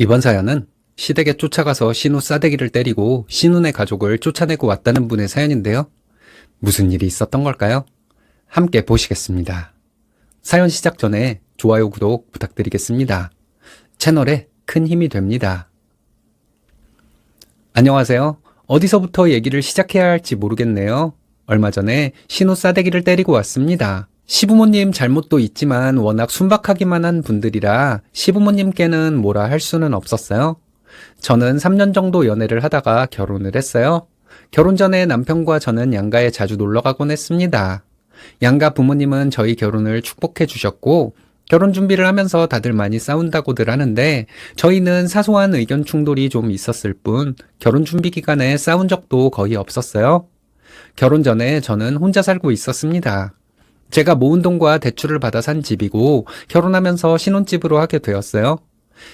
이번 사연은 시댁에 쫓아가서 신우 싸대기를 때리고 신우네 가족을 쫓아내고 왔다는 분의 사연인데요. 무슨 일이 있었던 걸까요? 함께 보시겠습니다. 사연 시작 전에 좋아요, 구독 부탁드리겠습니다. 채널에 큰 힘이 됩니다. 안녕하세요. 어디서부터 얘기를 시작해야 할지 모르겠네요. 얼마 전에 신우 싸대기를 때리고 왔습니다. 시부모님 잘못도 있지만 워낙 순박하기만 한 분들이라 시부모님께는 뭐라 할 수는 없었어요. 저는 3년 정도 연애를 하다가 결혼을 했어요. 결혼 전에 남편과 저는 양가에 자주 놀러 가곤 했습니다. 양가 부모님은 저희 결혼을 축복해 주셨고 결혼 준비를 하면서 다들 많이 싸운다고들 하는데 저희는 사소한 의견 충돌이 좀 있었을 뿐 결혼 준비 기간에 싸운 적도 거의 없었어요. 결혼 전에 저는 혼자 살고 있었습니다. 제가 모은 돈과 대출을 받아 산 집이고 결혼하면서 신혼집으로 하게 되었어요.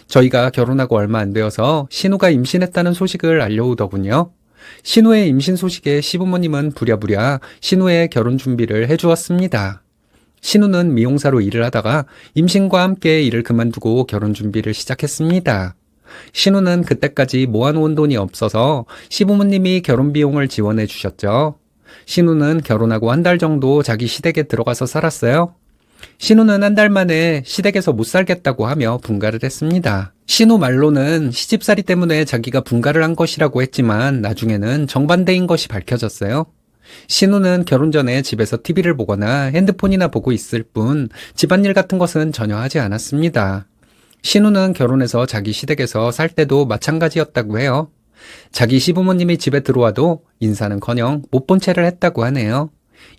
저희가 결혼하고 얼마 안 되어서 신우가 임신했다는 소식을 알려오더군요. 신우의 임신 소식에 시부모님은 부랴부랴 신우의 결혼 준비를 해주었습니다. 신우는 미용사로 일을 하다가 임신과 함께 일을 그만두고 결혼 준비를 시작했습니다. 신우는 그때까지 모아놓은 돈이 없어서 시부모님이 결혼 비용을 지원해 주셨죠. 신우는 결혼하고 한 달 정도 자기 시댁에 들어가서 살았어요. 신우는 한 달 만에 시댁에서 못 살겠다고 하며 분가를 했습니다. 신우 말로는 시집살이 때문에 자기가 분가를 한 것이라고 했지만 나중에는 정반대인 것이 밝혀졌어요. 신우는 결혼 전에 집에서 TV를 보거나 핸드폰이나 보고 있을 뿐 집안일 같은 것은 전혀 하지 않았습니다. 신우는 결혼해서 자기 시댁에서 살 때도 마찬가지였다고 해요. 자기 시부모님이 집에 들어와도 인사는커녕 못 본 채를 했다고 하네요.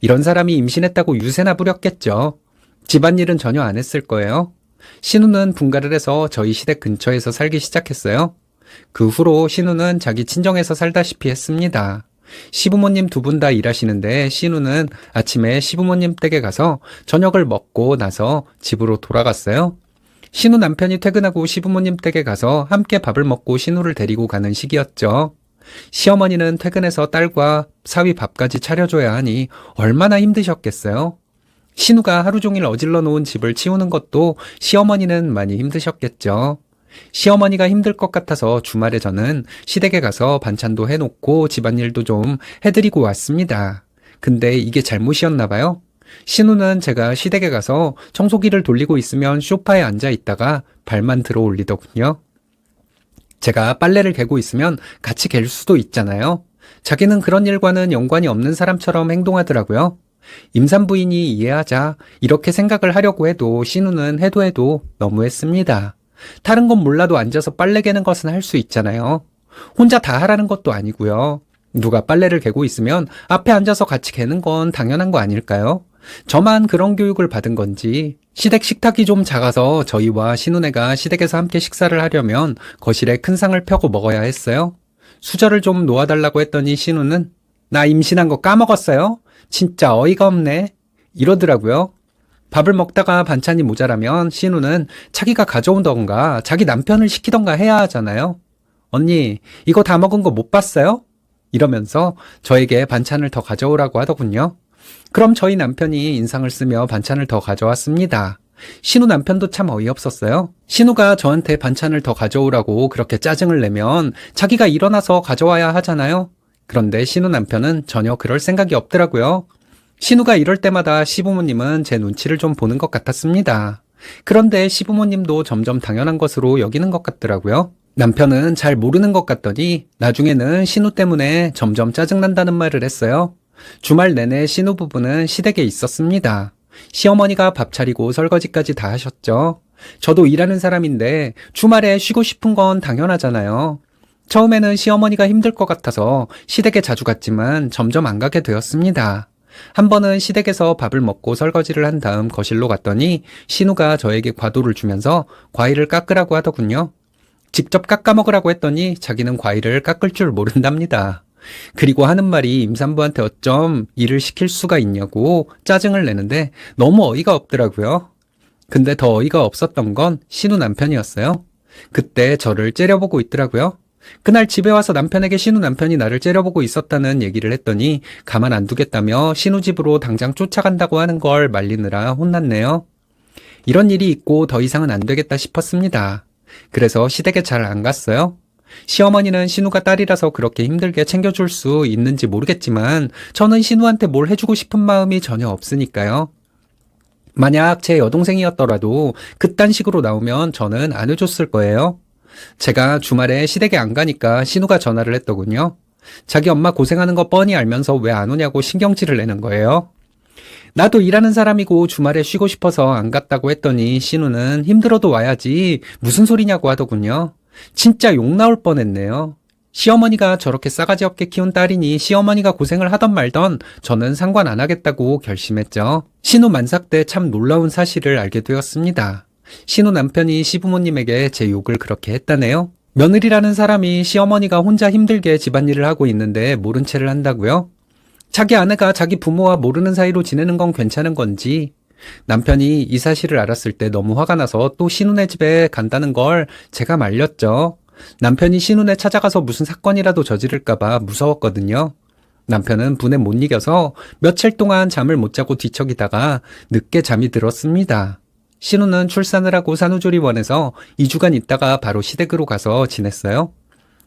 이런 사람이 임신했다고 유세나 부렸겠죠. 집안일은 전혀 안 했을 거예요. 신우는 분가를 해서 저희 시댁 근처에서 살기 시작했어요. 그 후로 신우는 자기 친정에서 살다시피 했습니다. 시부모님 두 분 다 일하시는데 신우는 아침에 시부모님 댁에 가서 저녁을 먹고 나서 집으로 돌아갔어요. 신우 남편이 퇴근하고 시부모님 댁에 가서 함께 밥을 먹고 신우를 데리고 가는 시기였죠. 시어머니는 퇴근해서 딸과 사위 밥까지 차려줘야 하니 얼마나 힘드셨겠어요. 신우가 하루 종일 어질러 놓은 집을 치우는 것도 시어머니는 많이 힘드셨겠죠. 시어머니가 힘들 것 같아서 주말에 저는 시댁에 가서 반찬도 해놓고 집안일도 좀 해드리고 왔습니다. 근데 이게 잘못이었나 봐요. 신우는 제가 시댁에 가서 청소기를 돌리고 있으면 소파에 앉아 있다가 발만 들어 올리더군요. 제가 빨래를 개고 있으면 같이 갤 수도 있잖아요. 자기는 그런 일과는 연관이 없는 사람처럼 행동하더라고요. 임산부인이 이해하자 이렇게 생각을 하려고 해도 신우는 해도 너무했습니다. 다른 건 몰라도 앉아서 빨래 개는 것은 할 수 있잖아요. 혼자 다 하라는 것도 아니고요. 누가 빨래를 개고 있으면 앞에 앉아서 같이 개는 건 당연한 거 아닐까요? 저만 그런 교육을 받은 건지 시댁 식탁이 좀 작아서 저희와 신우네가 시댁에서 함께 식사를 하려면 거실에 큰 상을 펴고 먹어야 했어요. 수저를 좀 놓아달라고 했더니 신우는 나 임신한 거 까먹었어요? 진짜 어이가 없네. 이러더라고요. 밥을 먹다가 반찬이 모자라면 신우는 자기가 가져온던가 자기 남편을 시키던가 해야 하잖아요. 언니, 이거 다 먹은 거 못 봤어요? 이러면서 저에게 반찬을 더 가져오라고 하더군요. 그럼 저희 남편이 인상을 쓰며 반찬을 더 가져왔습니다. 신우 남편도 참 어이없었어요. 신우가 저한테 반찬을 더 가져오라고 그렇게 짜증을 내면 자기가 일어나서 가져와야 하잖아요. 그런데 신우 남편은 전혀 그럴 생각이 없더라고요. 신우가 이럴 때마다 시부모님은 제 눈치를 좀 보는 것 같았습니다. 그런데 시부모님도 점점 당연한 것으로 여기는 것 같더라고요. 남편은 잘 모르는 것 같더니 나중에는 신우 때문에 점점 짜증난다는 말을 했어요. 주말 내내 신우 부부는 시댁에 있었습니다. 시어머니가 밥 차리고 설거지까지 다 하셨죠. 저도 일하는 사람인데 주말에 쉬고 싶은 건 당연하잖아요. 처음에는 시어머니가 힘들 것 같아서 시댁에 자주 갔지만 점점 안 가게 되었습니다. 한 번은 시댁에서 밥을 먹고 설거지를 한 다음 거실로 갔더니 신우가 저에게 과도를 주면서 과일을 깎으라고 하더군요. 직접 깎아 먹으라고 했더니 자기는 과일을 깎을 줄 모른답니다. 그리고 하는 말이 임산부한테 어쩜 일을 시킬 수가 있냐고 짜증을 내는데 너무 어이가 없더라고요. 근데 더 어이가 없었던 건 신우 남편이었어요. 그때 저를 째려보고 있더라고요. 그날 집에 와서 남편에게 신우 남편이 나를 째려보고 있었다는 얘기를 했더니 가만 안 두겠다며 신우 집으로 당장 쫓아간다고 하는 걸 말리느라 혼났네요. 이런 일이 있고 더 이상은 안 되겠다 싶었습니다. 그래서 시댁에 잘 안 갔어요. 시어머니는 신우가 딸이라서 그렇게 힘들게 챙겨줄 수 있는지 모르겠지만 저는 신우한테 뭘 해주고 싶은 마음이 전혀 없으니까요. 만약 제 여동생이었더라도 그딴 식으로 나오면 저는 안 해줬을 거예요. 제가 주말에 시댁에 안 가니까 신우가 전화를 했더군요. 자기 엄마 고생하는 거 뻔히 알면서 왜 안 오냐고 신경질을 내는 거예요. 나도 일하는 사람이고 주말에 쉬고 싶어서 안 갔다고 했더니 신우는 힘들어도 와야지 무슨 소리냐고 하더군요. 진짜 욕 나올 뻔했네요. 시어머니가 저렇게 싸가지 없게 키운 딸이니 시어머니가 고생을 하던 말던 저는 상관 안 하겠다고 결심했죠. 신우 만삭 때 참 놀라운 사실을 알게 되었습니다. 신우 남편이 시부모님에게 제 욕을 그렇게 했다네요. 며느리라는 사람이 시어머니가 혼자 힘들게 집안일을 하고 있는데 모른 채를 한다고요? 자기 아내가 자기 부모와 모르는 사이로 지내는 건 괜찮은 건지, 남편이 이 사실을 알았을 때 너무 화가 나서 또 신우네 집에 간다는 걸 제가 말렸죠. 남편이 신우네 찾아가서 무슨 사건이라도 저지를까봐 무서웠거든요. 남편은 분에 못 이겨서 며칠 동안 잠을 못 자고 뒤척이다가 늦게 잠이 들었습니다. 신우는 출산을 하고 산후조리원에서 2주간 있다가 바로 시댁으로 가서 지냈어요.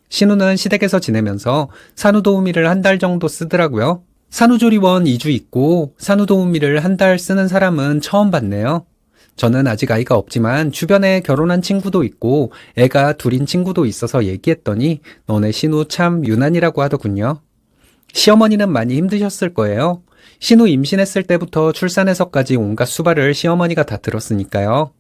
신우는 시댁에서 지내면서 산후도우미를 한 달 정도 쓰더라고요. 산후조리원 2주 있고 산후도우미를 한 달 쓰는 사람은 처음 봤네요. 저는 아직 아이가 없지만 주변에 결혼한 친구도 있고 애가 둘인 친구도 있어서 얘기했더니 너네 신우 참 유난이라고 하더군요. 시어머니는 많이 힘드셨을 거예요. 신우 임신했을 때부터 출산해서까지 온갖 수발을 시어머니가 다 들었으니까요.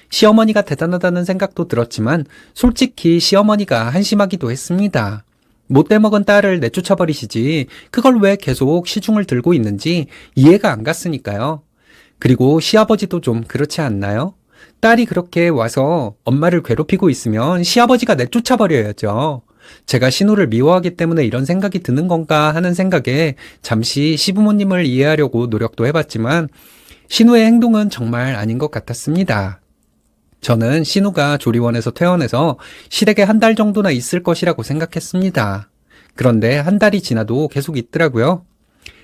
시어머니가 대단하다는 생각도 들었지만 솔직히 시어머니가 한심하기도 했습니다. 못돼 먹은 딸을 내쫓아버리시지 그걸 왜 계속 시중을 들고 있는지 이해가 안 갔으니까요. 그리고 시아버지도 좀 그렇지 않나요? 딸이 그렇게 와서 엄마를 괴롭히고 있으면 시아버지가 내쫓아버려야죠. 제가 신우를 미워하기 때문에 이런 생각이 드는 건가 하는 생각에 잠시 시부모님을 이해하려고 노력도 해봤지만 신우의 행동은 정말 아닌 것 같았습니다. 저는 신우가 조리원에서 퇴원해서 시댁에 한 달 정도나 있을 것이라고 생각했습니다. 그런데 한 달이 지나도 계속 있더라고요.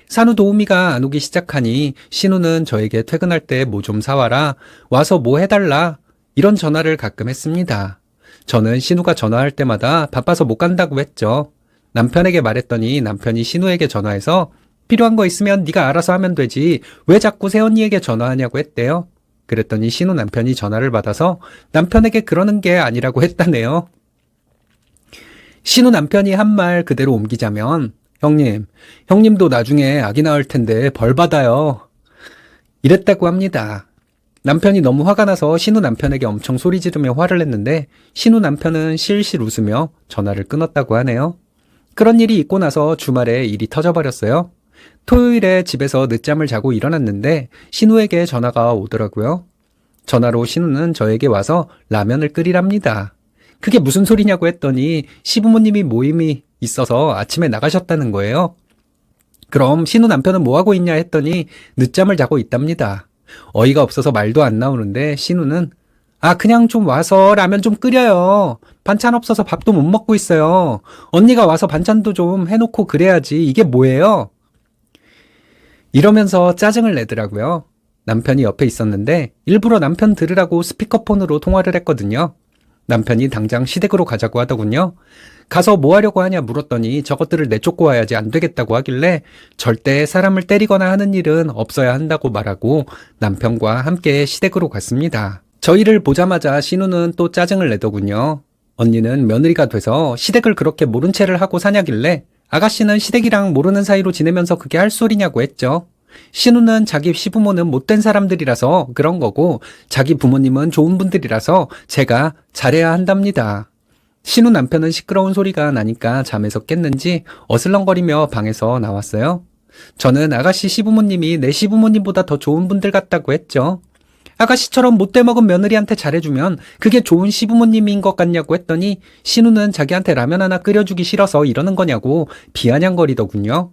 산후도우미가 안 오기 시작하니 신우는 저에게 퇴근할 때 뭐 좀 사와라, 와서 뭐 해달라 이런 전화를 가끔 했습니다. 저는 신우가 전화할 때마다 바빠서 못 간다고 했죠. 남편에게 말했더니 남편이 신우에게 전화해서 필요한 거 있으면 네가 알아서 하면 되지 왜 자꾸 새언니에게 전화하냐고 했대요. 그랬더니 신우 남편이 전화를 받아서 남편에게 그러는 게 아니라고 했다네요. 신우 남편이 한 말 그대로 옮기자면 형님도 나중에 아기 낳을 텐데 벌 받아요. 이랬다고 합니다. 남편이 너무 화가 나서 신우 남편에게 엄청 소리 지르며 화를 냈는데 신우 남편은 실실 웃으며 전화를 끊었다고 하네요. 그런 일이 있고 나서 주말에 일이 터져버렸어요. 토요일에 집에서 늦잠을 자고 일어났는데 신우에게 전화가 오더라고요. 전화로 신우는 저에게 와서 라면을 끓이랍니다. 그게 무슨 소리냐고 했더니 시부모님이 모임이 있어서 아침에 나가셨다는 거예요. 그럼 신우 남편은 뭐하고 있냐 했더니 늦잠을 자고 있답니다. 어이가 없어서 말도 안 나오는데 신우는 그냥 좀 와서 라면 좀 끓여요. 반찬 없어서 밥도 못 먹고 있어요. 언니가 와서 반찬도 좀 해놓고 그래야지. 이게 뭐예요? 이러면서 짜증을 내더라고요. 남편이 옆에 있었는데 일부러 남편 들으라고 스피커폰으로 통화를 했거든요. 남편이 당장 시댁으로 가자고 하더군요. 가서 뭐 하려고 하냐 물었더니 저것들을 내쫓고 와야지 안 되겠다고 하길래 절대 사람을 때리거나 하는 일은 없어야 한다고 말하고 남편과 함께 시댁으로 갔습니다. 저희를 보자마자 신우는 또 짜증을 내더군요. 언니는 며느리가 돼서 시댁을 그렇게 모른 채를 하고 사냐길래 아가씨는 시댁이랑 모르는 사이로 지내면서 그게 할 소리냐고 했죠. 신우는 자기 시부모는 못된 사람들이라서 그런 거고 자기 부모님은 좋은 분들이라서 제가 잘해야 한답니다. 신우 남편은 시끄러운 소리가 나니까 잠에서 깼는지 어슬렁거리며 방에서 나왔어요. 저는 아가씨 시부모님이 내 시부모님보다 더 좋은 분들 같다고 했죠. 아가씨처럼 못돼 먹은 며느리한테 잘해주면 그게 좋은 시부모님인 것 같냐고 했더니 신우는 자기한테 라면 하나 끓여주기 싫어서 이러는 거냐고 비아냥거리더군요.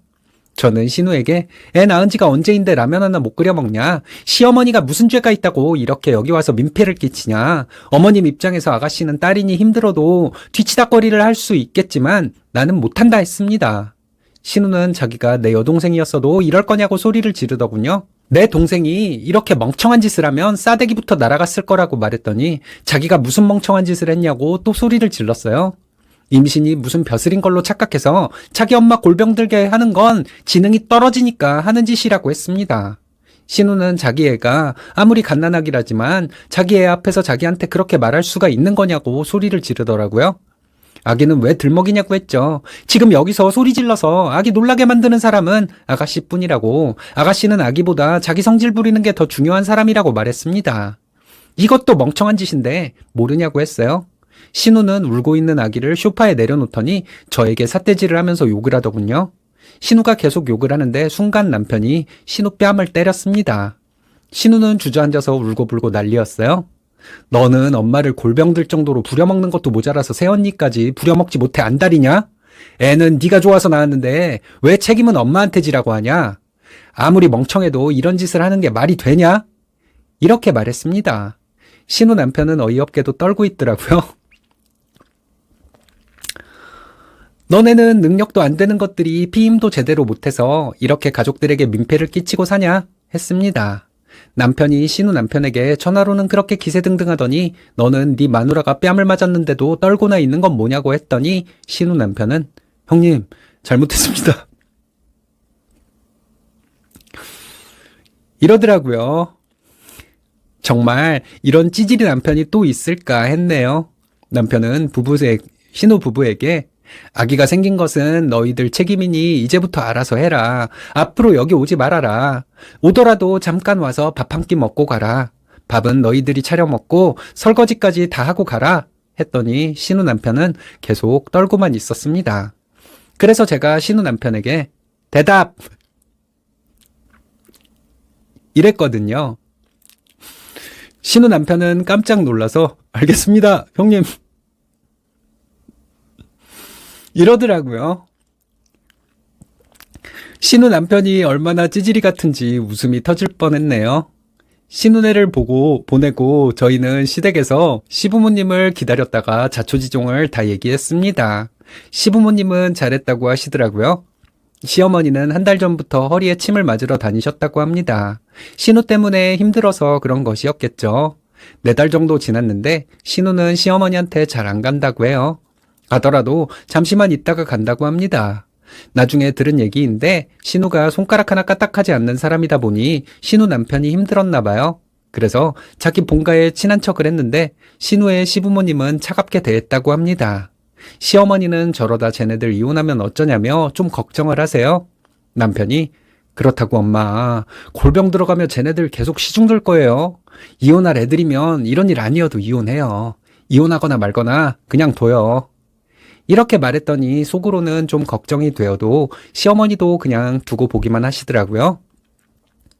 저는 신우에게 애 낳은 지가 언제인데 라면 하나 못 끓여 먹냐? 시어머니가 무슨 죄가 있다고 이렇게 여기 와서 민폐를 끼치냐? 어머님 입장에서 아가씨는 딸이니 힘들어도 뒤치다꺼리를 할 수 있겠지만 나는 못한다 했습니다. 신우는 자기가 내 여동생이었어도 이럴 거냐고 소리를 지르더군요. 내 동생이 이렇게 멍청한 짓을 하면 싸대기부터 날아갔을 거라고 말했더니 자기가 무슨 멍청한 짓을 했냐고 또 소리를 질렀어요. 임신이 무슨 벼슬인 걸로 착각해서 자기 엄마 골병 들게 하는 건 지능이 떨어지니까 하는 짓이라고 했습니다. 신우는 자기 애가 아무리 갓난아기라지만 자기 애 앞에서 자기한테 그렇게 말할 수가 있는 거냐고 소리를 지르더라고요. 아기는 왜 들먹이냐고 했죠. 지금 여기서 소리 질러서 아기 놀라게 만드는 사람은 아가씨뿐이라고, 아가씨는 아기보다 자기 성질 부리는 게 더 중요한 사람이라고 말했습니다. 이것도 멍청한 짓인데 모르냐고 했어요. 신우는 울고 있는 아기를 소파에 내려놓더니 저에게 삿대질을 하면서 욕을 하더군요. 신우가 계속 욕을 하는데 순간 남편이 신우 뺨을 때렸습니다. 신우는 주저앉아서 울고불고 난리였어요. 너는 엄마를 골병 들 정도로 부려먹는 것도 모자라서 새언니까지 부려먹지 못해 안달이냐? 애는 네가 좋아서 낳았는데 왜 책임은 엄마한테 지라고 하냐? 아무리 멍청해도 이런 짓을 하는 게 말이 되냐? 이렇게 말했습니다. 신우 남편은 어이없게도 떨고 있더라고요. 너네는 능력도 안 되는 것들이 피임도 제대로 못해서 이렇게 가족들에게 민폐를 끼치고 사냐? 했습니다. 남편이 신우 남편에게 전화로는 그렇게 기세등등하더니 너는 네 마누라가 뺨을 맞았는데도 떨고나 있는 건 뭐냐고 했더니 신우 남편은 형님 잘못했습니다. 이러더라고요. 정말 이런 찌질이 남편이 또 있을까 했네요. 남편은 신우 부부에게 아기가 생긴 것은 너희들 책임이니 이제부터 알아서 해라. 앞으로 여기 오지 말아라. 오더라도 잠깐 와서 밥 한 끼 먹고 가라. 밥은 너희들이 차려 먹고 설거지까지 다 하고 가라. 했더니 신우 남편은 계속 떨고만 있었습니다. 그래서 제가 신우 남편에게 대답! 이랬거든요. 신우 남편은 깜짝 놀라서 알겠습니다, 형님. 이러더라고요. 신우 남편이 얼마나 찌질이 같은지 웃음이 터질 뻔했네요. 신우네를 보내고 저희는 시댁에서 시부모님을 기다렸다가 자초지종을 다 얘기했습니다. 시부모님은 잘했다고 하시더라고요. 시어머니는 한 달 전부터 허리에 침을 맞으러 다니셨다고 합니다. 신우 때문에 힘들어서 그런 것이었겠죠. 4달 정도 지났는데 신우는 시어머니한테 잘 안 간다고 해요. 가더라도 잠시만 있다가 간다고 합니다. 나중에 들은 얘기인데 신우가 손가락 하나 까딱하지 않는 사람이다 보니 신우 남편이 힘들었나 봐요. 그래서 자기 본가에 친한 척을 했는데 신우의 시부모님은 차갑게 대했다고 합니다. 시어머니는 저러다 쟤네들 이혼하면 어쩌냐며 좀 걱정을 하세요. 남편이 그렇다고 엄마 골병 들어가면 쟤네들 계속 시중들 거예요. 이혼할 애들이면 이런 일 아니어도 이혼해요. 이혼하거나 말거나 그냥 둬요. 이렇게 말했더니 속으로는 좀 걱정이 되어도 시어머니도 그냥 두고 보기만 하시더라고요.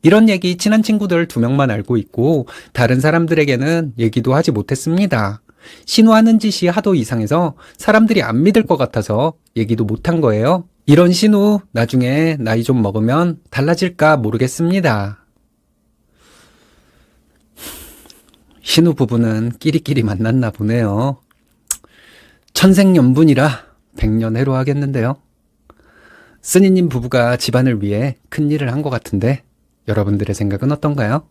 이런 얘기 친한 친구들 2명만 알고 있고 다른 사람들에게는 얘기도 하지 못했습니다. 신우 하는 짓이 하도 이상해서 사람들이 안 믿을 것 같아서 얘기도 못한 거예요. 이런 신우 나중에 나이 좀 먹으면 달라질까 모르겠습니다. 신우 부부는 끼리끼리 만났나 보네요. 천생연분이라 백년해로 하겠는데요. 쓰니님 부부가 집안을 위해 큰일을 한 것 같은데 여러분들의 생각은 어떤가요?